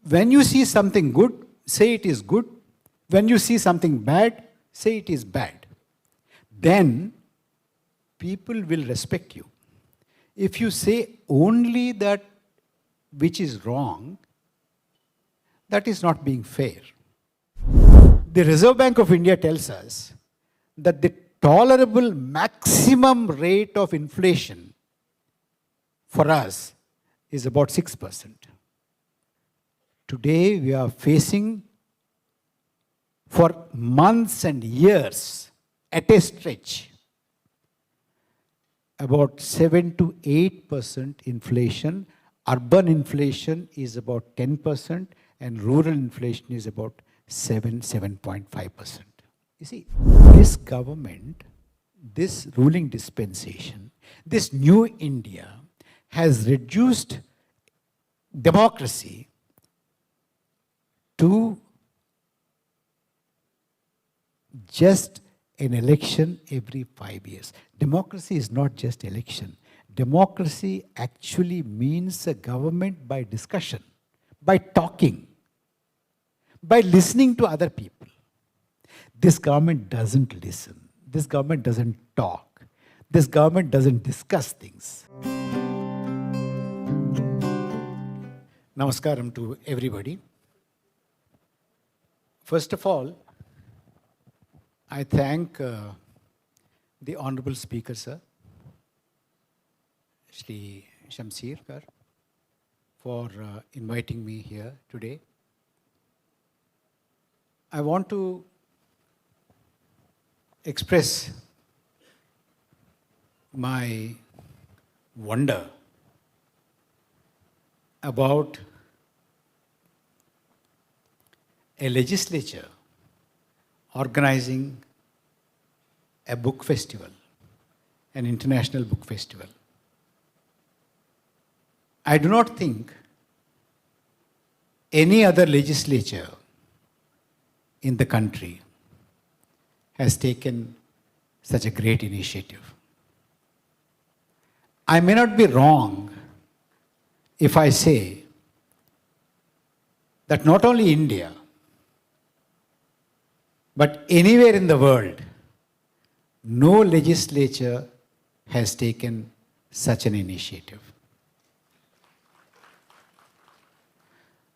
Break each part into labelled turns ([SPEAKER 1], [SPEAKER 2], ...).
[SPEAKER 1] When you see something good, say it is good. When you see something bad, say it is bad. Then people will respect you. If you say only that which is wrong, that is not being fair. The Reserve Bank of India tells us that the tolerable maximum rate of inflation for us is about 6%. Today we are facing for months and years at a stretch about 7 to 8% inflation. Urban inflation is about 10% and rural inflation is about 7.5%. You see, this government, this ruling dispensation, this new India has reduced democracy to just an election every 5 years. Democracy is not just election. Democracy actually means a government by discussion, by talking, by listening to other people. This government doesn't listen. This government doesn't talk. This government doesn't discuss things. Namaskaram to everybody. First of all, I thank the Honorable Speaker, sir, Shri Shamsir Kar, for inviting me here today. I want to express my wonder about a legislature organizing a book festival, an international book festival. I do not think any other legislature in the country has taken such a great initiative. I may not be wrong if I say that not only India, but anywhere in the world, no legislature has taken such an initiative.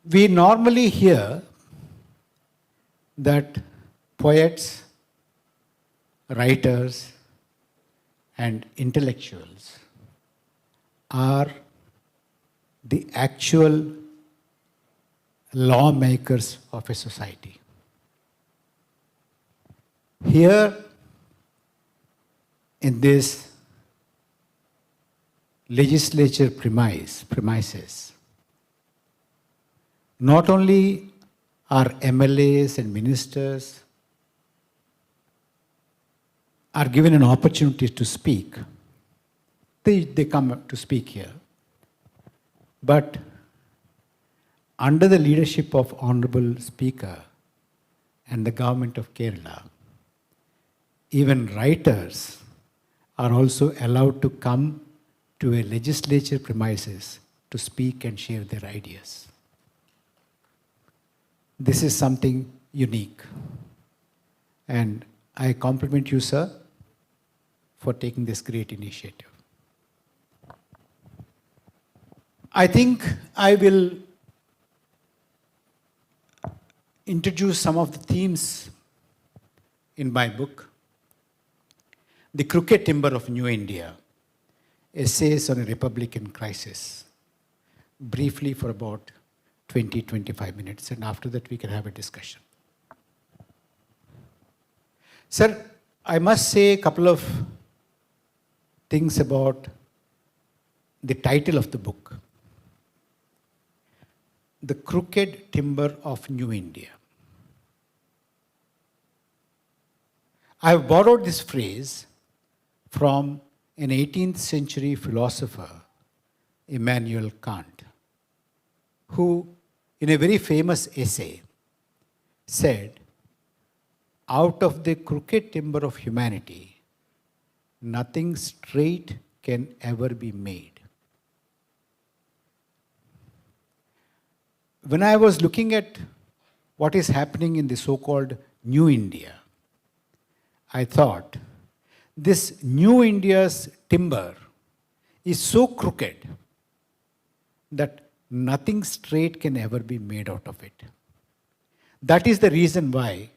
[SPEAKER 1] We normally hear that poets, writers, and intellectuals are the actual lawmakers of a society. Here, in this legislature premises, not only are MLAs and ministers are given an opportunity to speak, they come to speak here, but under the leadership of Honorable Speaker and the government of Kerala, even writers are also allowed to come to a legislature premises to speak and share their ideas. This is something unique. And I compliment you, sir, for taking this great initiative. I think I will introduce some of the themes in my book. The Crooked Timber of New India, Essays on a Republican Crisis, briefly for about 20-25 minutes, and after that we can have a discussion. Sir, I must say a couple of things about the title of the book. The Crooked Timber of New India. I have borrowed this phrase from an 18th century philosopher, Immanuel Kant, who in a very famous essay said, "Out of the crooked timber of humanity, nothing straight can ever be made." when I was looking at what is happening in the so-called New India, I thought this New India's timber is so crooked that nothing straight can ever be made out of it. That is the reason why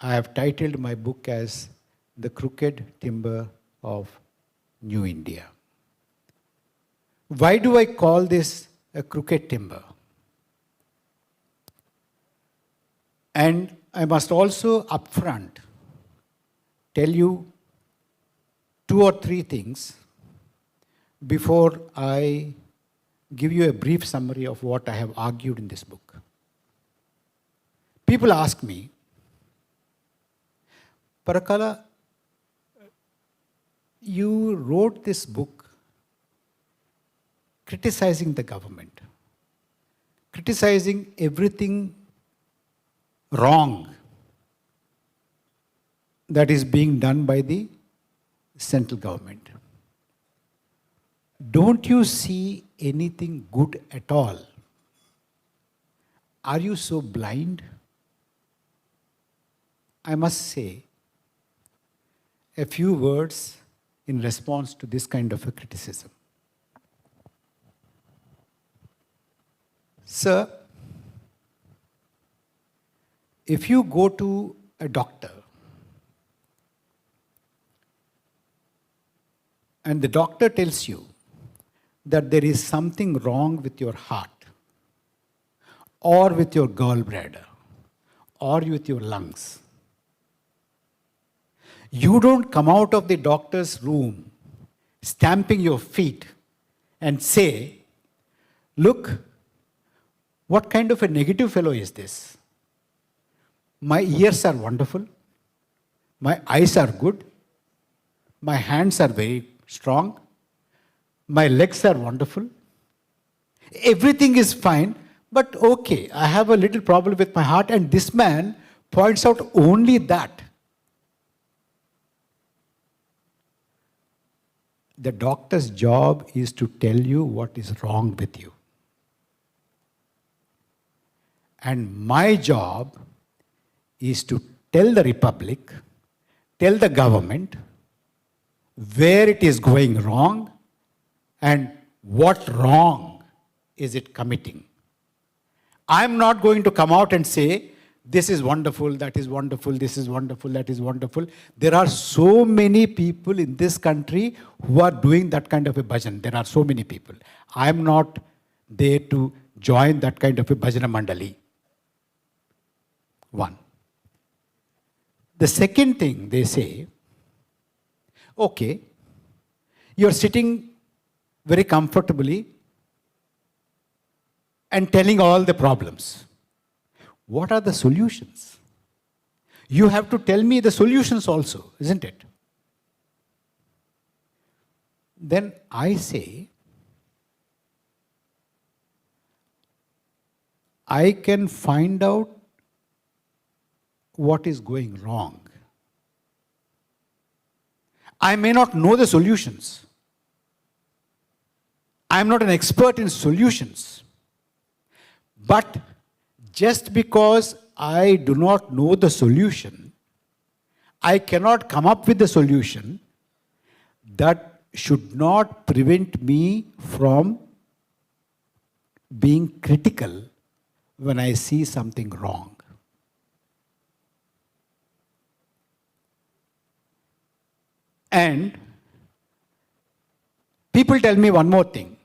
[SPEAKER 1] I have titled my book as The Crooked Timber of New India. Why do I call this a crooked timber? And I must also upfront tell you 2 or 3 things before I give you a brief summary of what I have argued in this book. People ask me, Parakala, you wrote this book criticizing the government, criticizing everything wrong that is being done by the central government. Don't you see anything good at all? Are you so blind? I must say a few words in response to this kind of a criticism. Sir, if you go to a doctor and the doctor tells you that there is something wrong with your heart or with your gallbladder or with your lungs, you don't come out of the doctor's room stamping your feet and say, look, what kind of a negative fellow is this? My ears are wonderful, my eyes are good, my hands are very strong, my legs are wonderful, everything is fine, but okay, I have a little problem with my heart, and this man points out only that. The doctor's job is to tell you what is wrong with you. And my job is to tell the Republic, tell the government where it is going wrong and what wrong is it committing. I'm not going to come out and say, this is wonderful, that is wonderful, this is wonderful, that is wonderful. There are so many people in this country who are doing that kind of a bhajan. There are so many people. I'm not there to join that kind of a bhajana mandali. One. The second thing they say, okay, you're sitting very comfortably and telling all the problems. What are the solutions? You have to tell me the solutions also, isn't it? Then I say, I can find out what is going wrong. I may not know the solutions. I am not an expert in solutions. But just because I do not know the solution, I cannot come up with the solution, that should not prevent me from being critical when I see something wrong. And people tell me one more thing.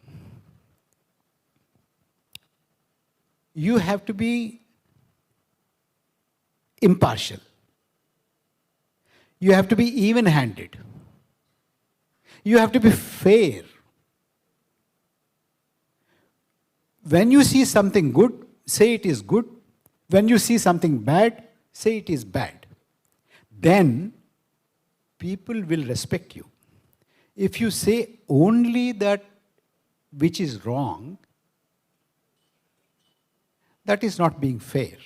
[SPEAKER 1] You have to be impartial. You have to be even-handed. You have to be fair. When you see something good, say it is good. When you see something bad, say it is bad. Then people will respect you. If you say only that which is wrong, that is not being fair.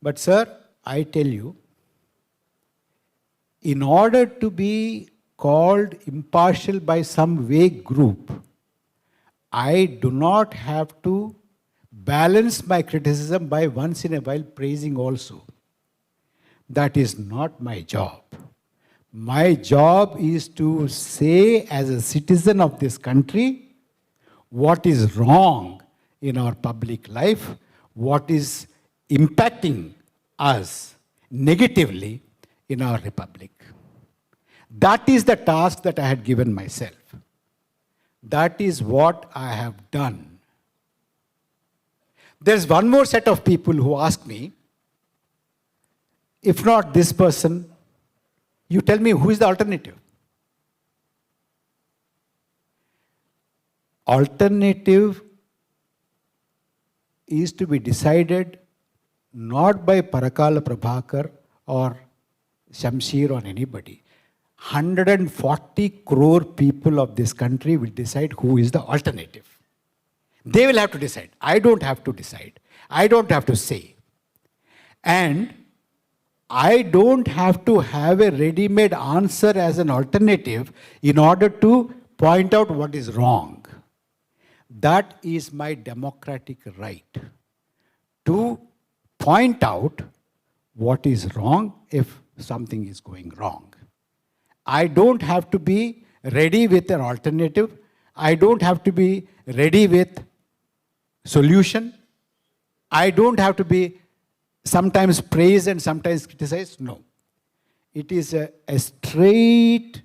[SPEAKER 1] But sir, I tell you, in order to be called impartial by some vague group, I do not have to balance my criticism by once in a while praising also. That is not my job. My job is to say, as a citizen of this country, what is wrong in our public life, what is impacting us negatively in our republic. That is the task that I had given myself. That is what I have done. There's one more set of people who ask me, if not this person, you tell me who is the alternative? Alternative is to be decided not by Parakala Prabhakar or Shamsir or anybody. 140 crore people of this country will decide who is the alternative. They will have to decide. I don't have to decide. I don't have to say. And I don't have to have a ready-made answer as an alternative in order to point out what is wrong. That is my democratic right, to point out what is wrong if something is going wrong. I don't have to be ready with an alternative. I don't have to be ready with solution. I don't have to be sometimes praise and sometimes criticize. No. It is a straight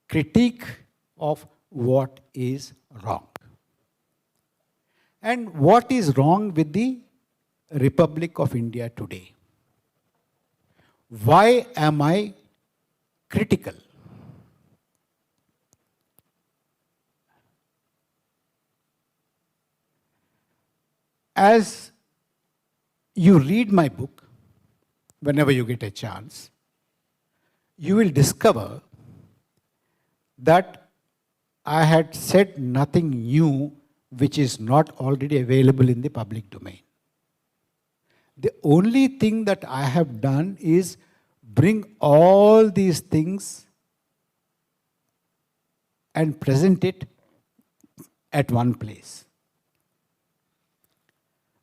[SPEAKER 1] critique of what is wrong. And what is wrong with the Republic of India today? Why am I critical? As you read my book, whenever you get a chance, you will discover that I had said nothing new which is not already available in the public domain. The only thing that I have done is bring all these things and present it at one place.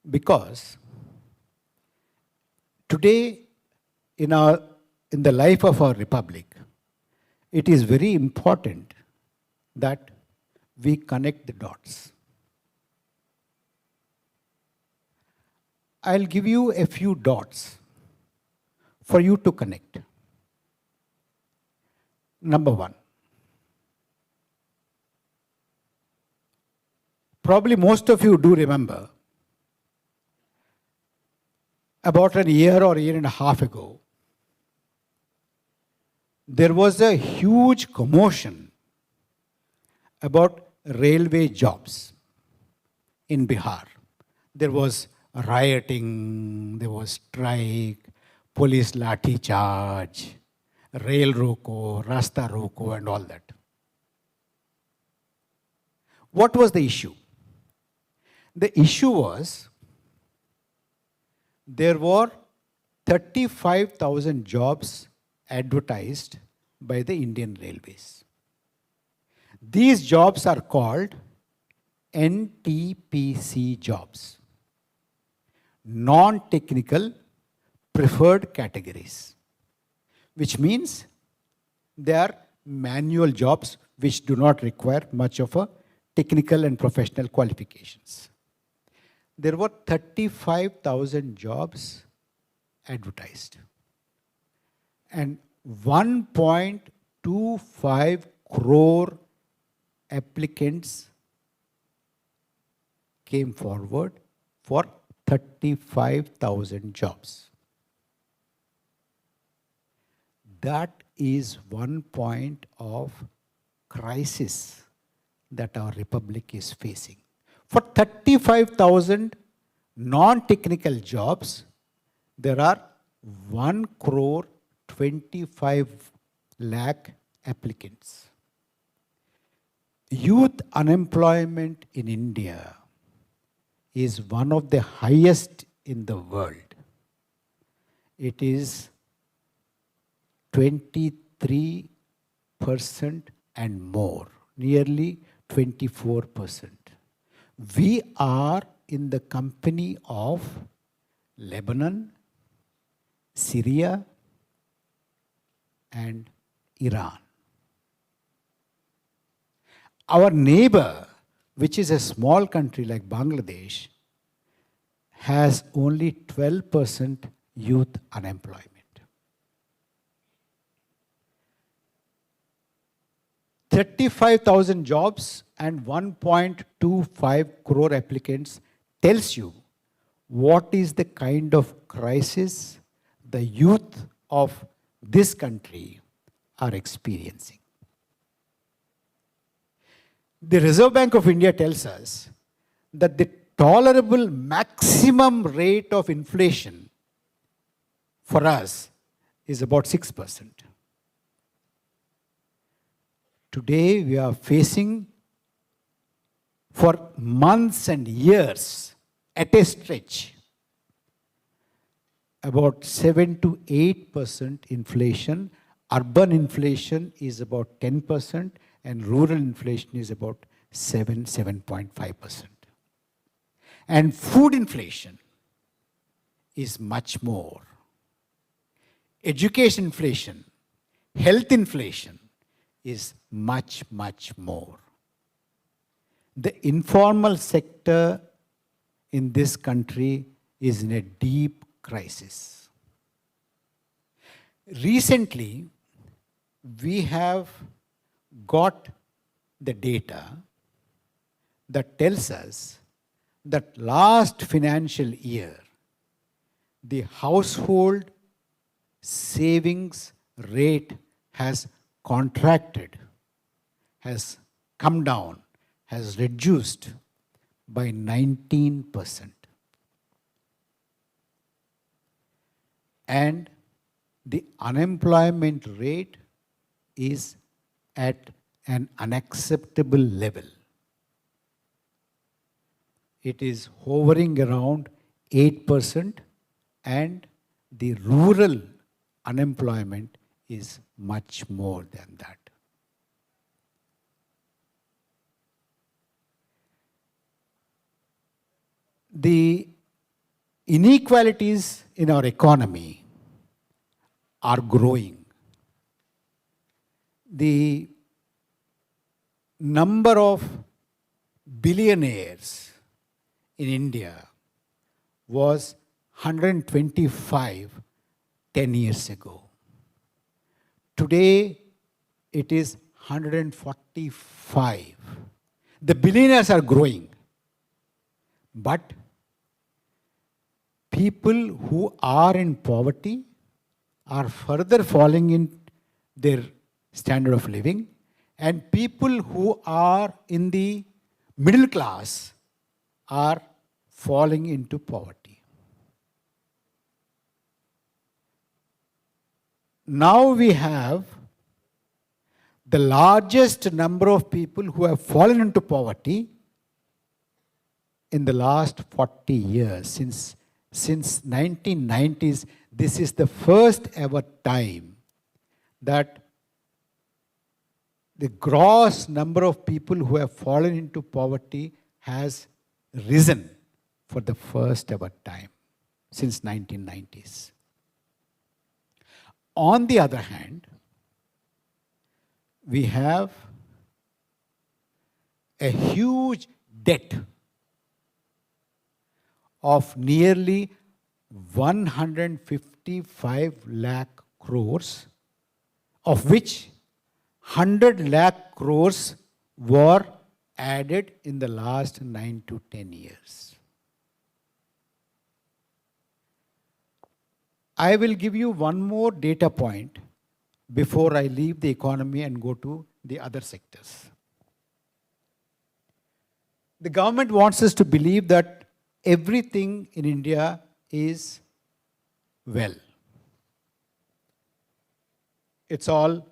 [SPEAKER 1] Because today, in the life of our republic, it is very important that we connect the dots. I'll give you a few dots for you to connect. Number one, probably most of you do remember, about a year or a year and a half ago, there was a huge commotion about railway jobs in Bihar. There was rioting, there was strike, police lathi charge, rail roko, rasta roko, and all that. What was the issue? The issue was there were 35,000 jobs advertised by the Indian Railways. These jobs are called NTPC jobs, non-technical preferred categories, which means they are manual jobs which do not require much of a technical and professional qualifications. There were 35,000 jobs advertised, and 1.25 crore applicants came forward for 35,000 jobs. That is one point of crisis that our republic is facing. For 35,000 non-technical jobs, there are 1 crore 25 lakh applicants. Youth unemployment in India is one of the highest in the world. It is 23% and more, nearly 24%. We are in the company of Lebanon, Syria, and Iran. Our neighbor, which is a small country like Bangladesh, has only 12% youth unemployment. 35,000 jobs and 1.25 crore applicants tells you what is the kind of crisis the youth of this country are experiencing. The Reserve Bank of India tells us that the tolerable maximum rate of inflation for us is about 6%. Today we are facing for months and years at a stretch about 7 to 8% inflation. Urban inflation is about 10% and rural inflation is about 7.5%. And food inflation is much more. Education inflation, health inflation is much, much more. The informal sector in this country is in a deep crisis. Recently, we have got the data that tells us that last financial year, the household savings rate has contracted, has come down, has reduced by 19%. And the unemployment rate is at an unacceptable level. It is hovering around 8%, and the rural unemployment is much more than that. The inequalities in our economy are growing. The number of billionaires in India was 125 10 years ago. Today, it is 145. The billionaires are growing, but people who are in poverty are further falling in their standard of living, and people who are in the middle class are falling into poverty. Now we have the largest number of people who have fallen into poverty in the last 40 years. Since 1990s, this is the first ever time that the gross number of people who have fallen into poverty has risen for the first ever time since 1990s. On the other hand, we have a huge debt of nearly 155 lakh crores, of which 100 lakh crores were added in the last 9 to 10 years. I will give you one more data point before I leave the economy and go to the other sectors. The government wants us to believe that everything in India is well. It's all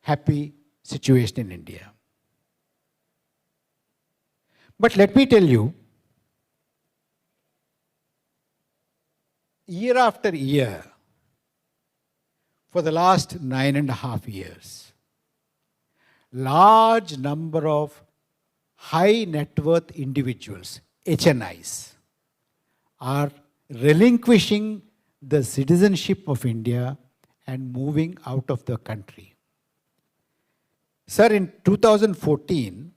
[SPEAKER 1] happy situation in India. But let me tell you, year after year, for the last 9.5 years, large number of high net worth individuals, HNIs are relinquishing the citizenship of India and moving out of the country. Sir, in 2014,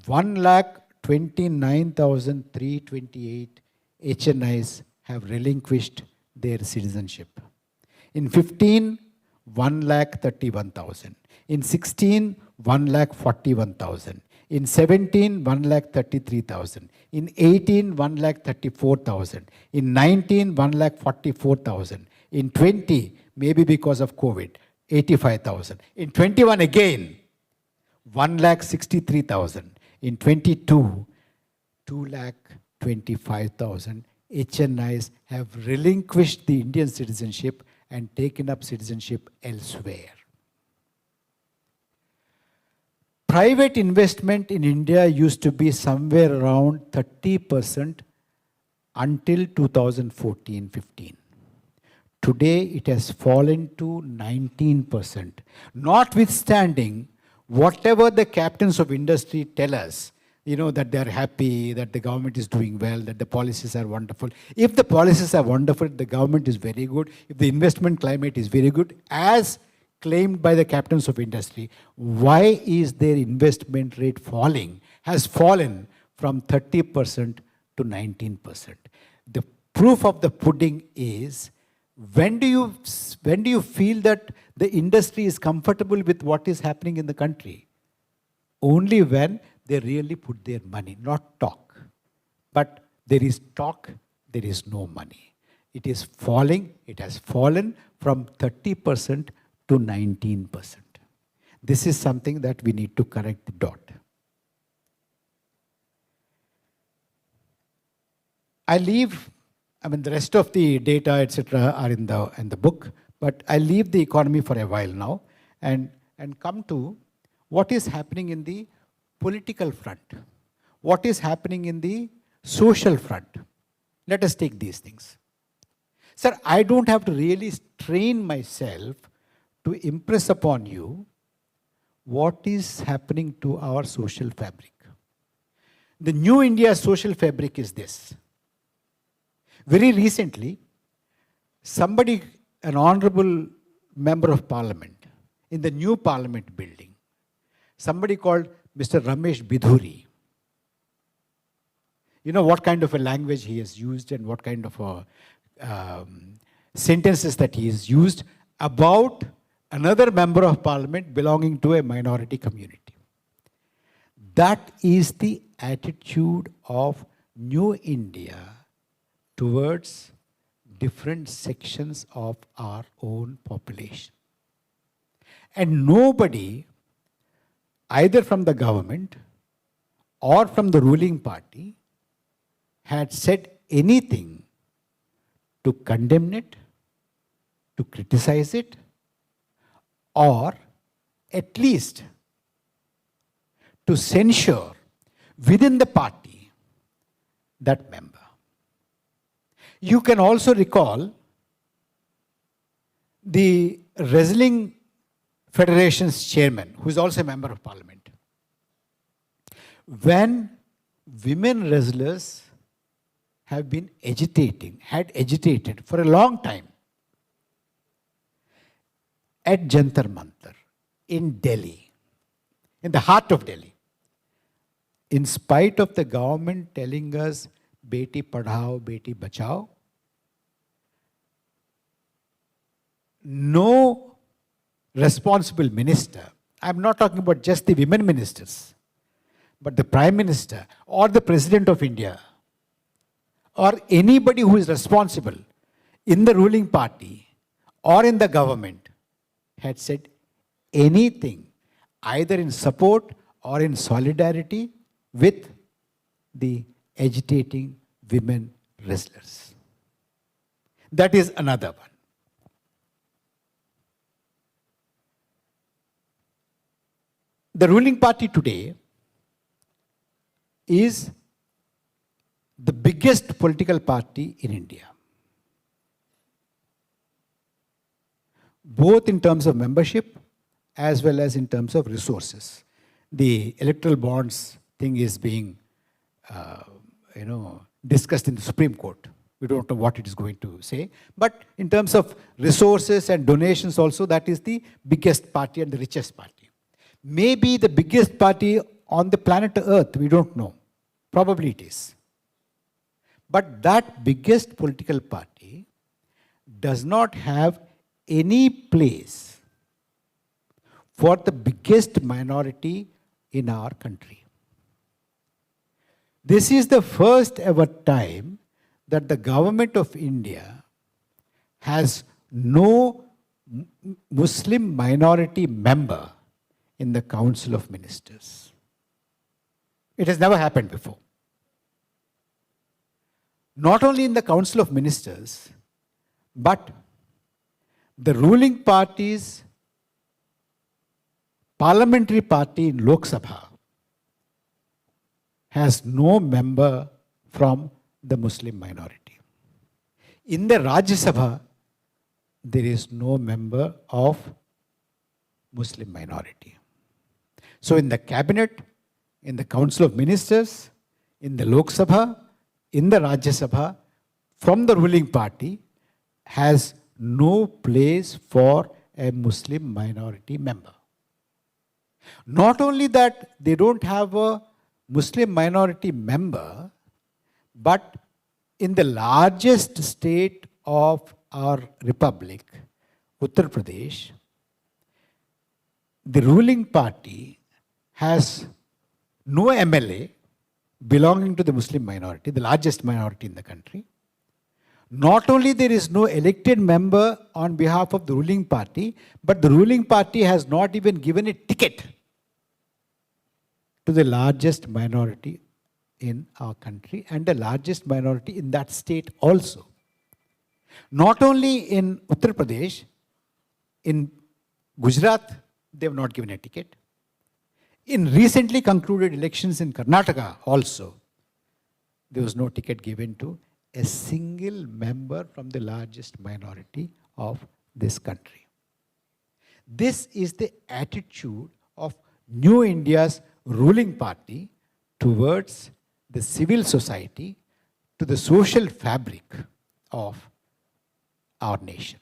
[SPEAKER 1] 1,29,328 HNIs have relinquished their citizenship. In 15, 1,31,000. In 16, 1,41,000. In 17, 1,33,000. In 18, 1,34,000. In 19, 1,44,000. In 20, maybe because of COVID, 85,000. In 21 again, 1,63,000. In 22, 2,25,000 HNIs have relinquished the Indian citizenship and taken up citizenship elsewhere. Private investment in India used to be somewhere around 30% until 2014-15. Today it has fallen to 19%. Notwithstanding whatever the captains of industry tell us, that they're happy, that the government is doing well, that the policies are wonderful. If the policies are wonderful, the government is very good. If the investment climate is very good, as claimed by the captains of industry, why is their investment rate falling? Has fallen from 30% to 19%. The proof of the pudding is, when do you feel that the industry is comfortable with what is happening in the country? Only when they really put their money, not talk. But there is talk, there is no money. It is falling, it has fallen from 30% to 19%. This is something that we need to correct the dot. The rest of the data, etc., are in the book, but I leave the economy for a while now and come to what is happening in the political front, what is happening in the social front. Let us take these things. Sir, I don't have to really strain myself to impress upon you what is happening to our social fabric. The new India social fabric is this. Very recently, an honorable member of parliament in the new parliament building, somebody called Mr. Ramesh Bidhuri. You know what kind of a language he has used and what kind of sentences that he has used about another member of parliament belonging to a minority community. That is the attitude of New India towards different sections of our own population. And nobody, either from the government or from the ruling party, had said anything to condemn it, to criticize it, or at least to censure within the party that member. You can also recall the Wrestling Federation's chairman, who is also a member of parliament. When women wrestlers had agitated for a long time at Jantar Mantar in Delhi, in the heart of Delhi, in spite of the government telling us, Beti Padhao, Beti Bachao, no responsible minister, I'm not talking about just the women ministers, but the Prime Minister or the President of India or anybody who is responsible in the ruling party or in the government had said anything either in support or in solidarity with the agitating women wrestlers. That is another one. The ruling party today is the biggest political party in India, both in terms of membership as well as in terms of resources. The electoral bonds thing is being discussed in the Supreme Court. We don't know what it is going to say. But in terms of resources and donations also, that is the biggest party and the richest party. Maybe the biggest party on the planet Earth, we don't know. Probably it is. But that biggest political party does not have any place for the biggest minority in our country. This is the first ever time that the government of India has no Muslim minority member in the Council of Ministers. It has never happened before. Not only in the Council of Ministers, but the ruling party's parliamentary party in Lok Sabha has no member from the Muslim minority. In the Rajya Sabha, there is no member of Muslim minority. So in the cabinet, in the Council of Ministers, in the Lok Sabha, in the Rajya Sabha, from the ruling party, has no place for a Muslim minority member. Not only that, they don't have a Muslim minority member, but in the largest state of our republic, Uttar Pradesh, the ruling party has no MLA belonging to the Muslim minority, the largest minority in the country. Not only there is no elected member on behalf of the ruling party, but the ruling party has not even given a ticket to the largest minority in our country and the largest minority in that state also. Not only in Uttar Pradesh, in Gujarat, they have not given a ticket. In recently concluded elections in Karnataka also, there was no ticket given to a single member from the largest minority of this country. This is the attitude of New India's ruling party towards the civil society, to the social fabric of our nation.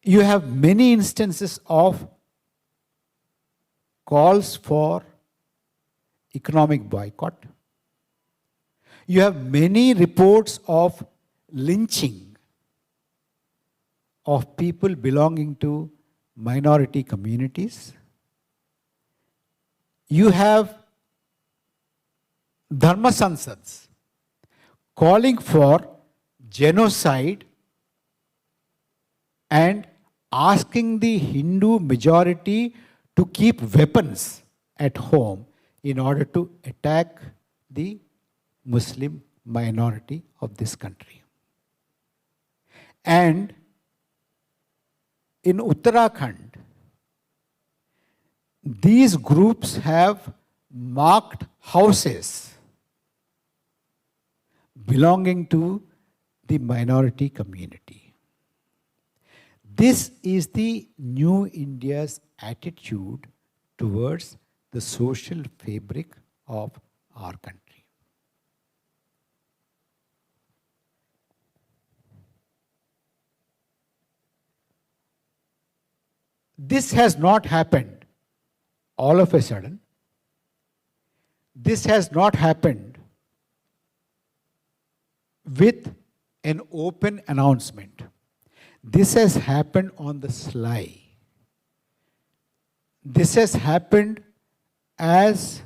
[SPEAKER 1] You have many instances of calls for economic boycott. You have many reports of lynching of people belonging to minority communities. You have Dharma Sansads calling for genocide and asking the Hindu majority to keep weapons at home in order to attack the Muslim minority of this country. And in Uttarakhand, these groups have marked houses belonging to the minority community. This is the New India's attitude towards the social fabric of our country. This has not happened all of a sudden. This has not happened with an open announcement. This has happened on the sly. This has happened as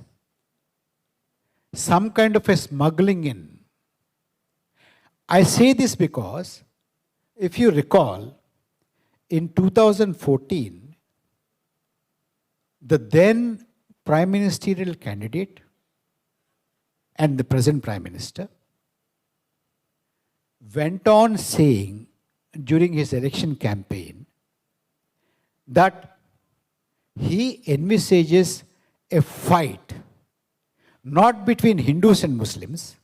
[SPEAKER 1] some kind of a smuggling in. I say this because, if you recall, in 2014, the then Prime Ministerial candidate and the present Prime Minister went on saying during his election campaign that he envisages a fight not between Hindus and Muslims,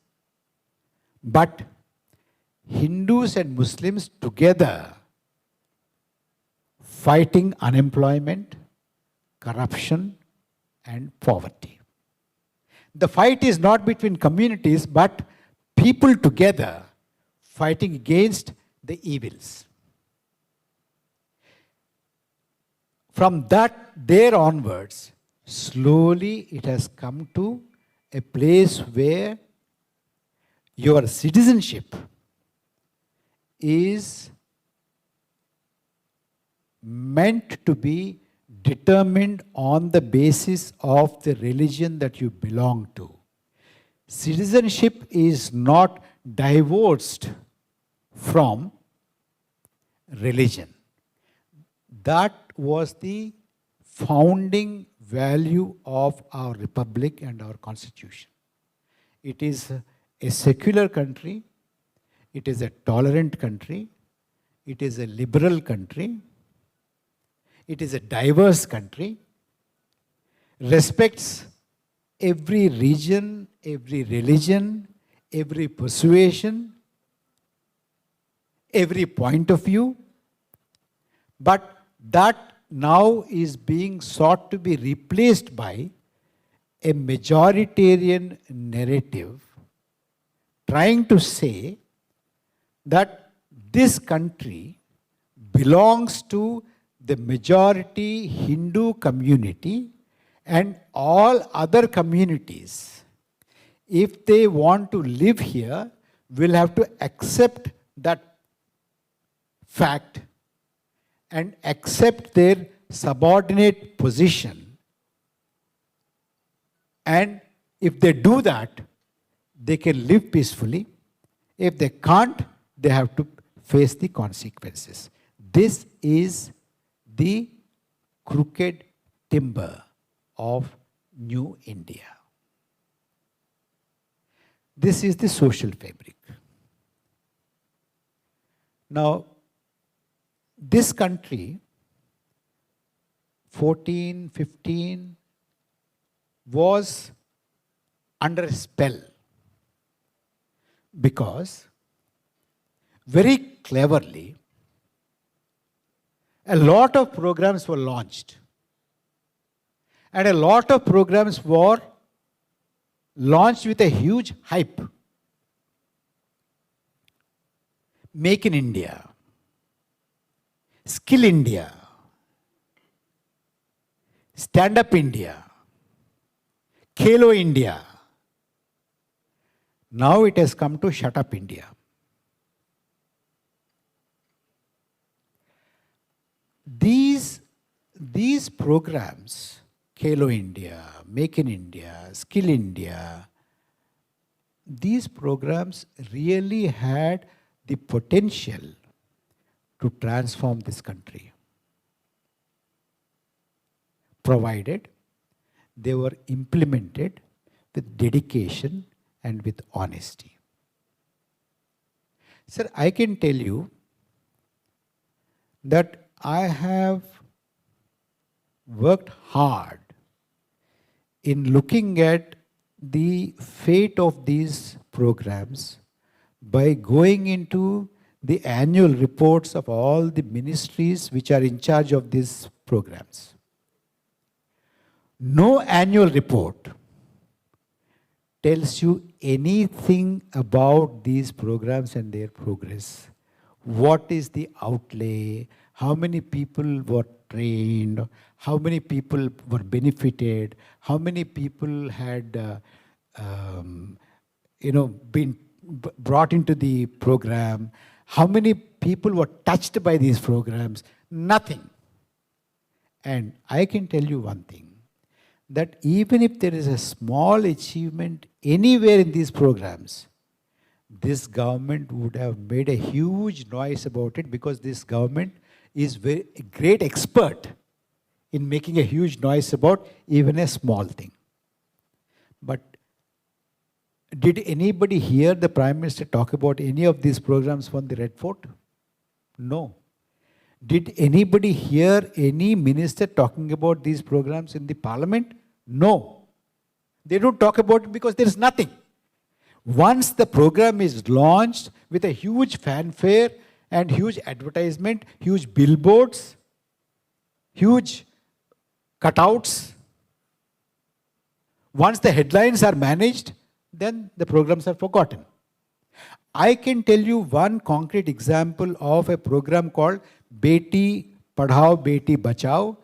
[SPEAKER 1] but Hindus and Muslims together fighting unemployment, corruption, and poverty. The fight is not between communities, but people together fighting against the evils. From there onwards, slowly it has come to a place where your citizenship is meant to be determined on the basis of the religion that you belong to. Citizenship is not divorced from religion. That was the founding value of our republic and our constitution. It is a secular country, it is a tolerant country, it is a liberal country, it is a diverse country, respects every region, every religion, every persuasion, every point of view, but that now is being sought to be replaced by a majoritarian narrative trying to say that this country belongs to the majority Hindu community and all other communities, if they want to live here, will have to accept that fact and accept their subordinate position. And if they do that, they can live peacefully. If they can't, they have to face the consequences. This is the crooked timber of New India. This is the social fabric. Now, this country, 14, 15, was under a spell because very cleverly a lot of programs were launched and a lot of programs were launched with a huge hype. Make in India, Skill India, Stand Up India, Khelo India. Now it has come to Shut Up India. These programs, Khelo India, Make in India, Skill India, these programs really had the potential to transform this country, provided they were implemented with dedication and with honesty. Sir, I can tell you that I have worked hard in looking at the fate of these programs by going into the annual reports of all the ministries which are in charge of these programs. No annual report tells you anything about these programs and their progress. What is the outlay? How many people were trained? How many people were benefited? How many people had been brought into the program? How many people were touched by these programs? Nothing. And I can tell you one thing, that even if there is a small achievement anywhere in these programs, this government would have made a huge noise about it, because this government is a great expert in making a huge noise about even a small thing. But did anybody hear the Prime Minister talk about any of these programs from the Red Fort? No. Did anybody hear any minister talking about these programs in the Parliament? No. They don't talk about it because there is nothing. Once the program is launched with a huge fanfare and huge advertisement, huge billboards, huge cutouts. Once the headlines are managed, then the programs are forgotten. I can tell you one concrete example of a program called Beti Padhao, Beti Bachao,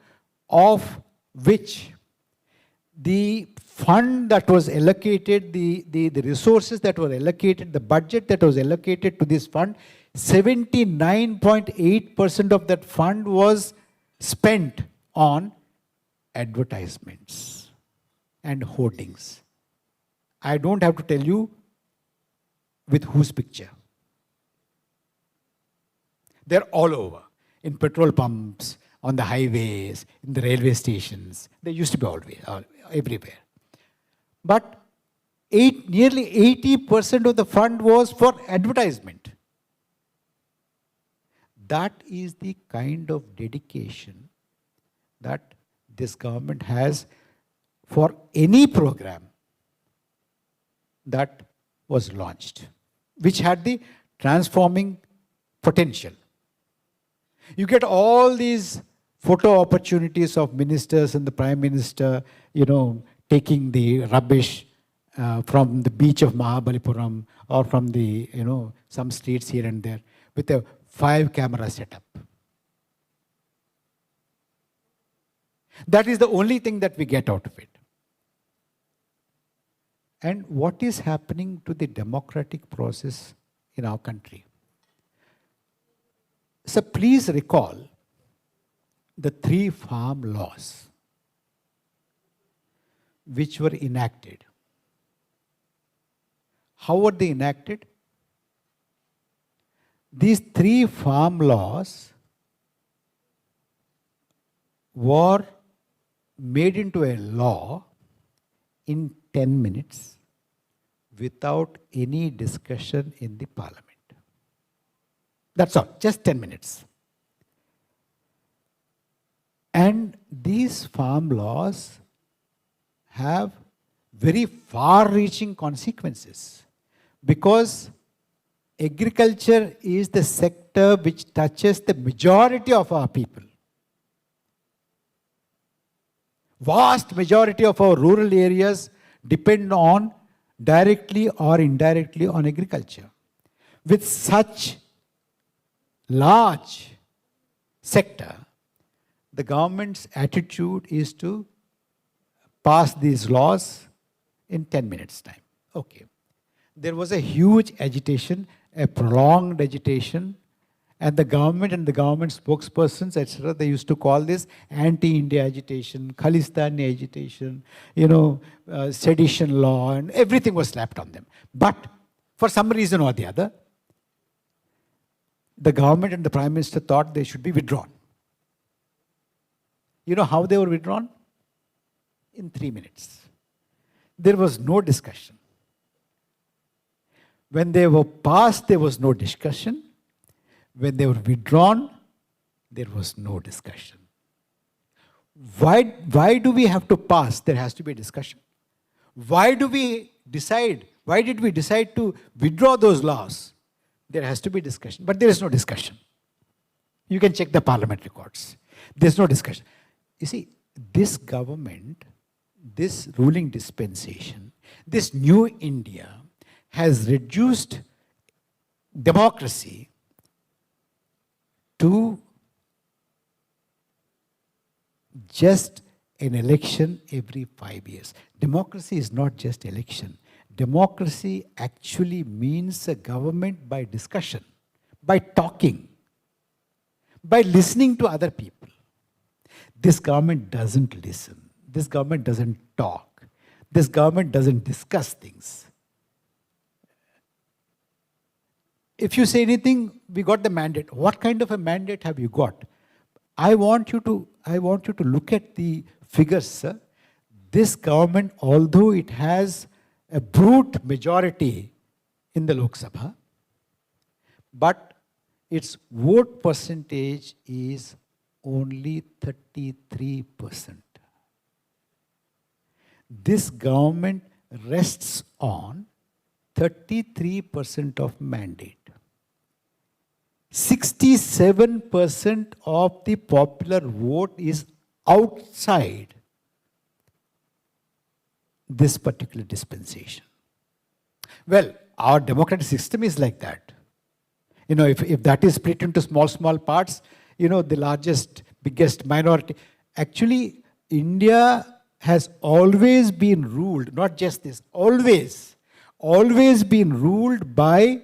[SPEAKER 1] of which the fund that was allocated, the resources that were allocated, the budget that was allocated to this fund, 79.8% of that fund was spent on advertisements and hoardings. I don't have to tell you with whose picture. They're all over. In petrol pumps, on the highways, in the railway stations. They used to be everywhere. But nearly 80% of the fund was for advertisement. That is the kind of dedication that this government has for any program that was launched, which had the transforming potential. You get all these photo opportunities of ministers and the Prime Minister, taking the rubbish from the beach of Mahabalipuram or from the, some streets here and there with a 5-camera setup. That is the only thing that we get out of it. And what is happening to the democratic process in our country? So please recall the 3 farm laws which were enacted. How were they enacted? These 3 farm laws were made into a law in 10 minutes without any discussion in the parliament. That's all, just 10 minutes. And these farm laws have very far-reaching consequences because agriculture is the sector which touches the majority of our people. Vast majority of our rural areas depend on, directly or indirectly, on agriculture. With such large sector, the government's attitude is to pass these laws in 10 minutes' time. Okay. There was a huge agitation, a prolonged agitation, and the government and the government spokespersons, etc., they used to call this anti-India agitation, Khalistani agitation, sedition law, and everything was slapped on them. But for some reason or the other, the government and the Prime Minister thought they should be withdrawn. You know how they were withdrawn? In 3 minutes. There was no discussion. When they were passed, there was no discussion. When they were withdrawn, there was no discussion. Why do we have to pass? There has to be a discussion. Why did we decide to withdraw those laws? There has to be discussion. But there is no discussion. You can check the parliament records. There's no discussion. You see, this government, this ruling dispensation, this new India has reduced democracy to just an election every 5 years. Democracy is not just election. Democracy actually means a government by discussion, by talking, by listening to other people. This government doesn't listen. This government doesn't talk. This government doesn't discuss things. If you say anything, we got the mandate. What kind of a mandate have you got? I want you to look at the figures, sir. This government, although it has a brute majority in the Lok Sabha, but its vote percentage is only 33%. This government rests on 33% of mandate. 67% of the popular vote is outside this particular dispensation. Well, our democratic system is like that. If that is split into small parts, the largest, biggest minority. Actually, India has always been ruled, not just this, always been ruled by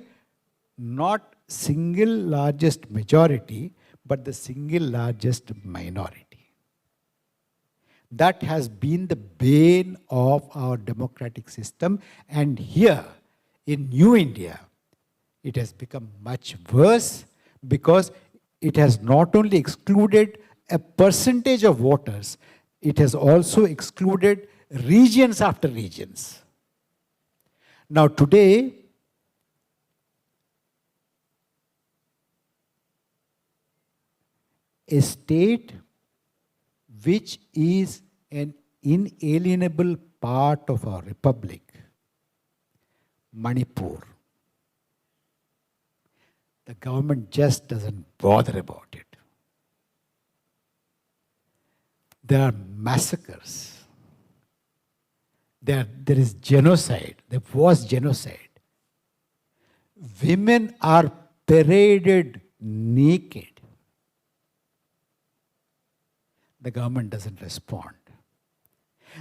[SPEAKER 1] not single largest majority, but the single largest minority. That has been the bane of our democratic system. And here, in New India, it has become much worse because it has not only excluded a percentage of voters, it has also excluded regions after regions. Now today, a state which is an inalienable part of our republic, Manipur. The government just doesn't bother about it. There are massacres. There is genocide. There was genocide. Women are paraded naked. The government doesn't respond.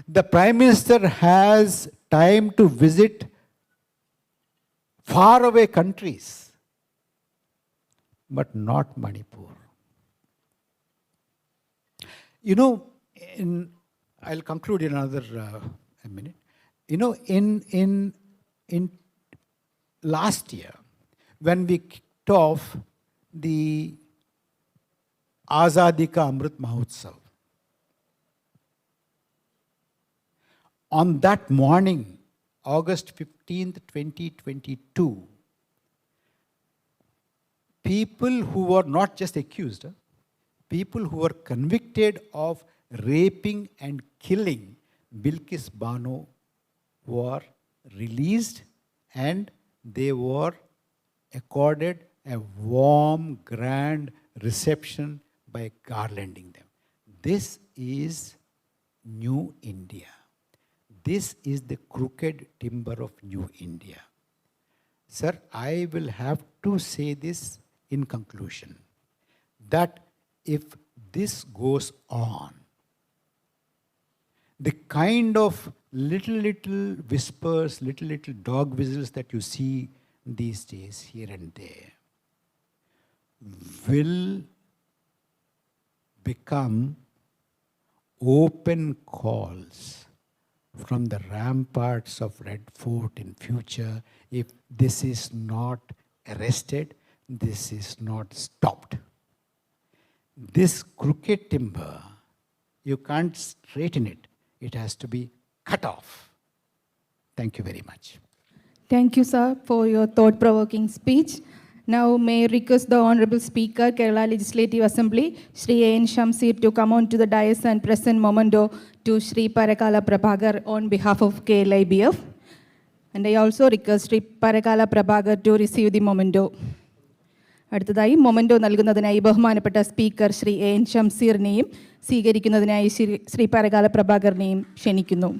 [SPEAKER 1] The Prime Minister has time to visit faraway countries, but not Manipur. I'll conclude in another minute. In last year, when we kicked off the Azadi Ka Amrit Mahotsav, on that morning, August 15th, 2022, people who were not just accused, people who were convicted of raping and killing Bilkis Bano were released and they were accorded a warm, grand reception by garlanding them. This is New India. This is the crooked timber of New India. Sir, I will have to say this in conclusion, that if this goes on, the kind of little whispers, little dog whistles that you see these days here and there will become open calls from the ramparts of Red Fort in future if this is not arrested, this is not stopped. This crooked timber, you can't straighten it. It has to be cut off. Thank you very much.
[SPEAKER 2] Thank you, sir, for your thought-provoking speech. Now, may I request the Honorable Speaker, Kerala Legislative Assembly, Shri A.N. Shamsir, to come on to the dais and present memento to Shri Parakala Prabhakar on behalf of KeralaBF. And I also request Shri Parakala Prabhakar to receive the memento. അടുത്തതായി memento നൽകുന്നതിനായി ബഹുമാനപ്പെട്ട speaker Shri A N ഷംസീറിനെയും സ്വീകരിക്കുന്നതിനായി ശ്രീ പരകാല പ്രഭാകറിനെയും ക്ഷണിക്കുന്നു.